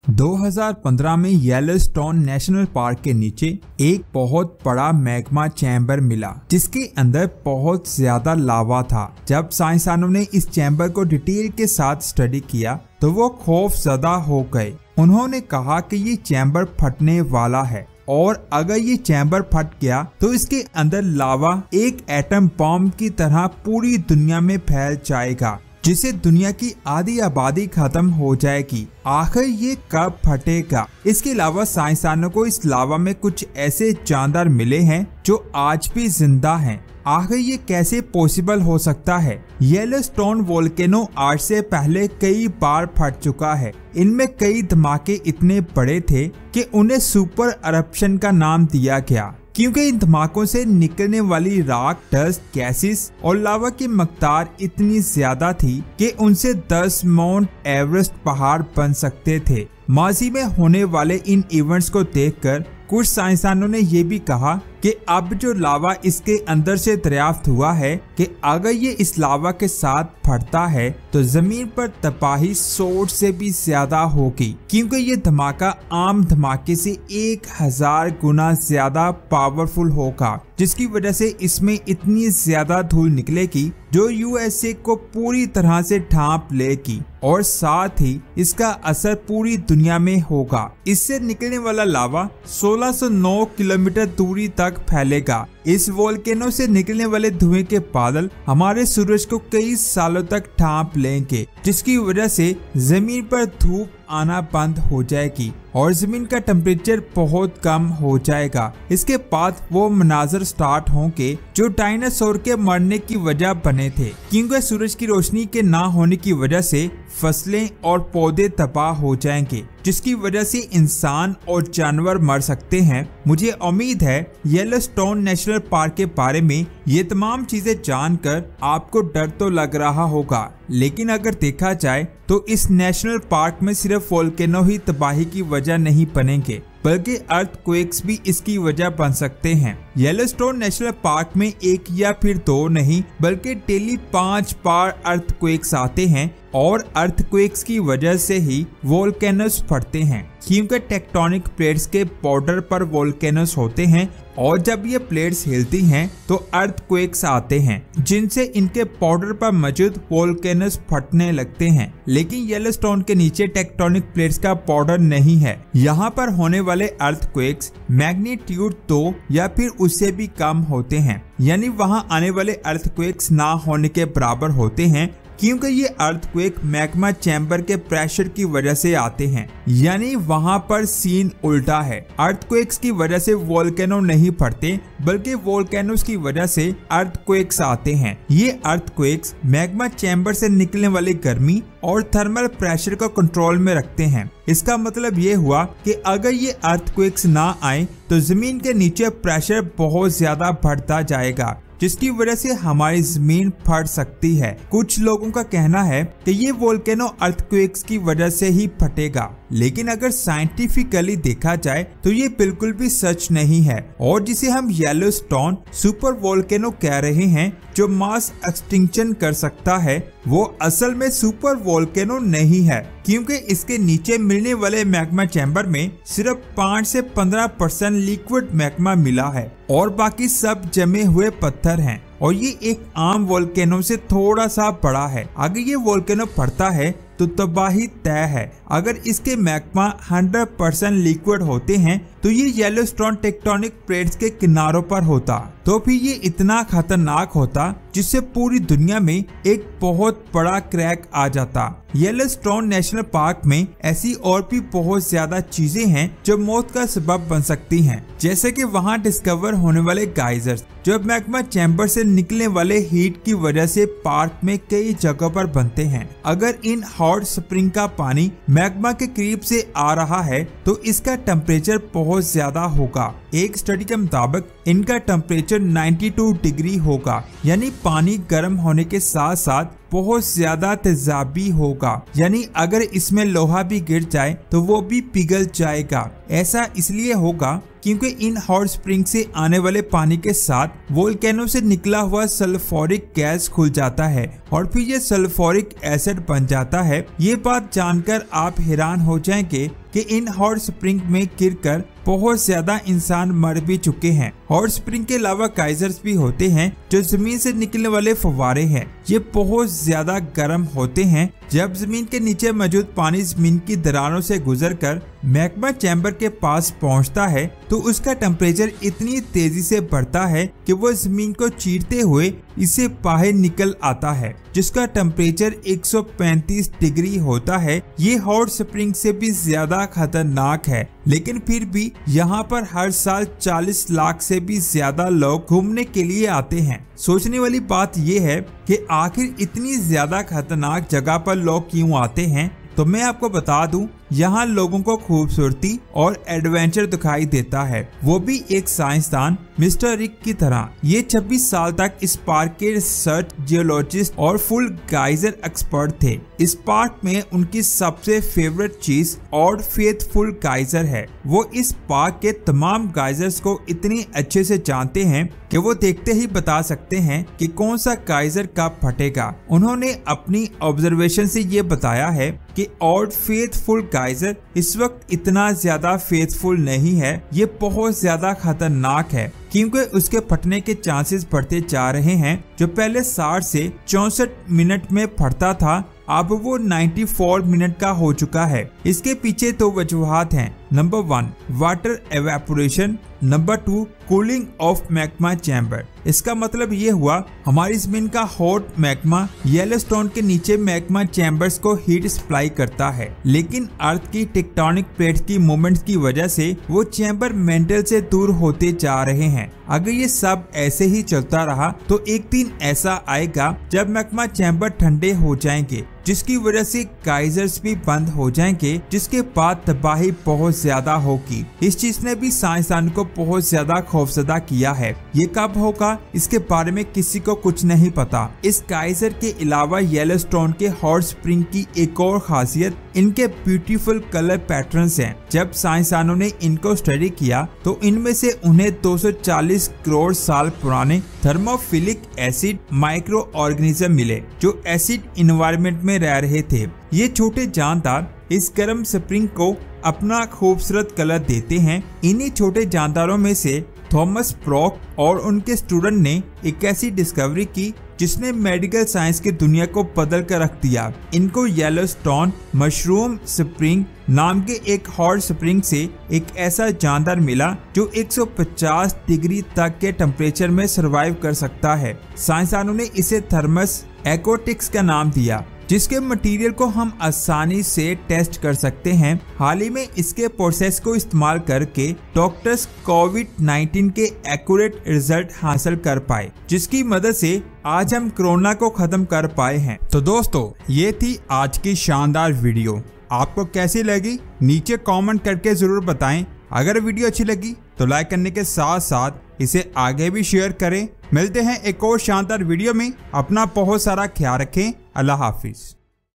2015 में Yellowstone national park के नीचे एक बहुत बड़ा मैग्मा चैम्बर मिला जिसके अंदर बहुत ज्यादा लावा था। जब साइंसदानों ने इस चैम्बर को डिटेल के साथ स्टडी किया तो वो खौफजदा हो गए। उन्होंने कहा कि ये चैम्बर फटने वाला है और अगर ये चैम्बर फट गया तो इसके अंदर लावा एक एटम बॉम्ब की तरह पूरी दुनिया में फैल जाएगा जिससे दुनिया की आधी आबादी खत्म हो जाएगी। आखिर ये कब फटेगा? इसके अलावा साइंसदानों को इस लावा में कुछ ऐसे जानदार मिले हैं जो आज भी जिंदा हैं। आखिर ये कैसे पॉसिबल हो सकता है? येलोस्टोन वोल्केनो आज से पहले कई बार फट चुका है। इनमें कई धमाके इतने बड़े थे कि उन्हें सुपर अरप्शन का नाम दिया गया क्योंकि इन धमाकों से निकलने वाली राख, डस्ट, गैसेस और लावा की मकदार इतनी ज्यादा थी कि उनसे 10 माउंट एवरेस्ट पहाड़ बन सकते थे। माजी में होने वाले इन इवेंट्स को देखकर कुछ साइंसदानों ने यह भी कहा कि अब जो लावा इसके अंदर से दरियाफ्त हुआ है कि अगर ये इस लावा के साथ फटता है तो जमीन पर तबाही 100 से भी ज्यादा होगी क्योंकि ये धमाका आम धमाके से 1000 गुना ज्यादा पावरफुल होगा, जिसकी वजह से इसमें इतनी ज्यादा धूल निकलेगी जो यूएसए को पूरी तरह से ढांप लेगी और साथ ही इसका असर पूरी दुनिया में होगा। इससे निकलने वाला लावा 1609 किलोमीटर दूरी तक फैलेगा। इस वोल्केनो से निकलने वाले धुएं के बादल हमारे सूरज को कई सालों तक ढांप लेंगे, जिसकी वजह से जमीन पर धूप आना बंद हो जाएगी और जमीन का टेम्परेचर बहुत कम हो जाएगा। इसके बाद वो मनाजर स्टार्ट होंगे जो डायनासोर के मरने की वजह बने थे क्योंकि सूरज की रोशनी के ना होने की वजह से फसलें और पौधे तबाह हो जाएंगे, जिसकी वजह से इंसान और जानवर मर सकते हैं। मुझे उम्मीद है येलोस्टोन नेशनल पार्क के बारे में ये तमाम चीजें जानकर आपको डर तो लग रहा होगा, लेकिन अगर देखा जाए तो इस नेशनल पार्क में सिर्फ वोल्केनो ही तबाही की वजह नहीं बनेंगे बल्कि अर्थक्वेक्स भी इसकी वजह बन सकते हैं। येलोस्टोन नेशनल पार्क में एक या फिर 2 नहीं बल्कि डेली 5 बार अर्थक्वेक्स आते हैं और अर्थक्वेक्स की वजह से ही वोल्केनोस फटते हैं क्योंकि टेक्टोनिक प्लेट्स के बॉर्डर पर वोल्केनोस होते हैं और जब ये प्लेट्स हिलती हैं तो अर्थक्वेक्स आते हैं जिनसे इनके बॉर्डर पर मौजूद वोल्केनोस फटने लगते हैं। लेकिन येलोस्टोन के नीचे टेक्टोनिक प्लेट्स का बॉर्डर नहीं है। यहाँ पर होने वाले अर्थक्वेक्स मैग्नीट्यूड 2 या फिर उससे भी कम होते हैं, यानी वहाँ आने वाले अर्थक्वेक्स ना होने के बराबर होते हैं क्योंकि ये अर्थक्वेक मैग्मा चैम्बर के प्रेशर की वजह से आते हैं। यानी वहाँ पर सीन उल्टा है। अर्थक्वेक्स की वजह से वोल्केनो नहीं फटते बल्कि वोल्केनोस की वजह से अर्थक्वेक्स आते हैं। ये अर्थक्वेक्स मैग्मा चैम्बर से निकलने वाली गर्मी और थर्मल प्रेशर को कंट्रोल में रखते हैं। इसका मतलब ये हुआ कि अगर ये अर्थक्वेक्स ना आए तो जमीन के नीचे प्रेशर बहुत ज्यादा बढ़ता जाएगा, जिसकी वजह से हमारी जमीन फट सकती है। कुछ लोगों का कहना है कि ये वोल्केनो अर्थक्वेक्स की वजह से ही फटेगा, लेकिन अगर साइंटिफिकली देखा जाए तो ये बिल्कुल भी सच नहीं है। और जिसे हम येलोस्टोन सुपर वोल्केनो कह रहे हैं जो मास एक्सटिंक्शन कर सकता है, वो असल में सुपर वोल्केनो नहीं है क्योंकि इसके नीचे मिलने वाले मैग्मा चैम्बर में सिर्फ 5 से 15% लिक्विड मैग्मा मिला है और बाकी सब जमे हुए पत्थर हैं और ये एक आम वोल्केनो से थोड़ा सा बड़ा है। अगर ये वोल्केनो फटता है तो तबाही तय है। अगर इसके मैग्मा 100% लिक्विड होते हैं तो ये येलोस्टोन टेक्टोनिक प्लेट्स के किनारों पर होता तो फिर ये इतना खतरनाक होता जिससे पूरी दुनिया में एक बहुत बड़ा क्रैक आ जाता। येलोस्टोन नेशनल पार्क में ऐसी और भी बहुत ज्यादा चीजें हैं जो मौत का सबब बन सकती हैं, जैसे कि वहाँ डिस्कवर होने वाले गाइजर्स जो मैग्मा चैम्बर से निकलने वाले हीट की वजह से पार्क में कई जगहों पर बनते हैं। अगर इन हॉट स्प्रिंग का पानी मैग्मा के करीब से आ रहा है तो इसका टेम्परेचर बहुत ज्यादा होगा। एक स्टडी के मुताबिक इनका टेम्परेचर 92 डिग्री होगा, यानी पानी गर्म होने के साथ साथ बहुत ज्यादा तेजाबी होगा, यानी अगर इसमें लोहा भी गिर जाए तो वो भी पिघल जाएगा। ऐसा इसलिए होगा क्योंकि इन हॉट स्प्रिंग से आने वाले पानी के साथ वोल्केनो से निकला हुआ सल्फ्यूरिक गैस खुल जाता है और फिर ये सल्फ्यूरिक एसिड बन जाता है। ये बात जानकर आप हैरान हो जाएंगे कि इन हॉट स्प्रिंग में गिरकर बहुत ज्यादा इंसान मर भी चुके हैं। हॉट स्प्रिंग के अलावा गाइजर्स भी होते हैं जो जमीन से निकलने वाले फव्वारे हैं। ये बहुत ज्यादा गर्म होते हैं। जब जमीन के नीचे मौजूद पानी जमीन की दरारों से गुजरकर मैग्मा चैम्बर के पास पहुंचता है तो उसका टेम्परेचर इतनी तेजी से बढ़ता है कि वो जमीन को चीरते हुए इसे बाहर निकल आता है, जिसका टेम्परेचर 135 डिग्री होता है। ये हॉट स्प्रिंग से भी ज्यादा खतरनाक है, लेकिन फिर भी यहाँ पर हर साल 40 लाख से भी ज्यादा लोग घूमने के लिए आते हैं। सोचने वाली बात यह है कि आखिर इतनी ज्यादा खतरनाक जगह पर लोग क्यों आते हैं। तो मैं आपको बता दूं, यहाँ लोगों को खूबसूरती और एडवेंचर दिखाई देता है, वो भी एक साइंसदान मिस्टर रिक की तरह। ये 26 साल तक इस पार्क के रिसर्च जियोलॉजिस्ट और फुल गाइजर एक्सपर्ट थे। इस पार्क में उनकी सबसे फेवरेट चीज और फेथफुल गाइजर है। वो इस पार्क के तमाम गाइजर्स को इतनी अच्छे से जानते हैं कि वो देखते ही बता सकते हैं कि कौन सा गाइजर कब फटेगा। उन्होंने अपनी ऑब्जर्वेशन से ये बताया है कि ऑड फेथफुल गाइजर इस वक्त इतना ज्यादा फेथफुल नहीं है। ये बहुत ज्यादा खतरनाक है क्योंकि उसके फटने के चांसेस बढ़ते जा रहे हैं। जो पहले 60 से 64 मिनट में फटता था, अब वो 94 मिनट का हो चुका है। इसके पीछे दो वजूहात हैं। Number 1 water evaporation, number 2 cooling of magma chamber. इसका मतलब ये हुआ हमारी जमीन का हॉट मैग्मा येलोस्टोन के नीचे मैग्मा चैम्बर्स को हीट सप्लाई करता है, लेकिन अर्थ की टेक्टोनिक प्लेट्स की मूवमेंट्स की वजह से वो चैम्बर मेंटल से दूर होते जा रहे हैं। अगर ये सब ऐसे ही चलता रहा तो एक दिन ऐसा आएगा जब मैग्मा चैम्बर ठंडे हो जाएंगे, जिसकी वजह से गाइजर्स भी बंद हो जाएंगे, जिसके बाद तबाही बहुत ज्यादा होगी। इस चीज ने भी साइंसदान को बहुत ज्यादा खौफजदा किया है। ये कब होगा इसके बारे में किसी को कुछ नहीं पता। इस गाइजर के अलावा येलोस्टोन के हॉट स्प्रिंग की एक और खासियत इनके ब्यूटीफुल कलर पैटर्न्स हैं। जब साइंसदानों ने इनको स्टडी किया तो इनमें से उन्हें 240 करोड़ साल पुराने थर्मोफिलिक एसिड माइक्रो ऑर्गेनिज्म मिले जो एसिड इन्वायरमेंट में रह रहे थे। ये छोटे जानदार इस गर्म स्प्रिंग को अपना खूबसूरत कलर देते हैं। इन्हीं छोटे जानदारों में से थॉमस ब्रॉक और उनके स्टूडेंट ने एक ऐसी डिस्कवरी की जिसने मेडिकल साइंस की दुनिया को बदल कर रख दिया। इनको येलोस्टोन मशरूम स्प्रिंग नाम के एक हॉट स्प्रिंग से एक ऐसा जानदार मिला जो 150 डिग्री तक के टेम्परेचर में सरवाइव कर सकता है। साइंसदानों ने इसे थर्मस एक्वाटिक्स का नाम दिया, जिसके मटेरियल को हम आसानी से टेस्ट कर सकते हैं। हाल ही में इसके प्रोसेस को इस्तेमाल करके डॉक्टर्स कोविड-19 के एक्यूरेट रिजल्ट हासिल कर पाए, जिसकी मदद से आज हम कोरोना को खत्म कर पाए हैं। तो दोस्तों, ये थी आज की शानदार वीडियो। आपको कैसी लगी नीचे कमेंट करके जरूर बताएं। अगर वीडियो अच्छी लगी तो लाइक करने के साथ साथ इसे आगे भी शेयर करें। मिलते हैं एक और शानदार वीडियो में। अपना बहुत सारा ख्याल रखें। अल्लाह हाफिज।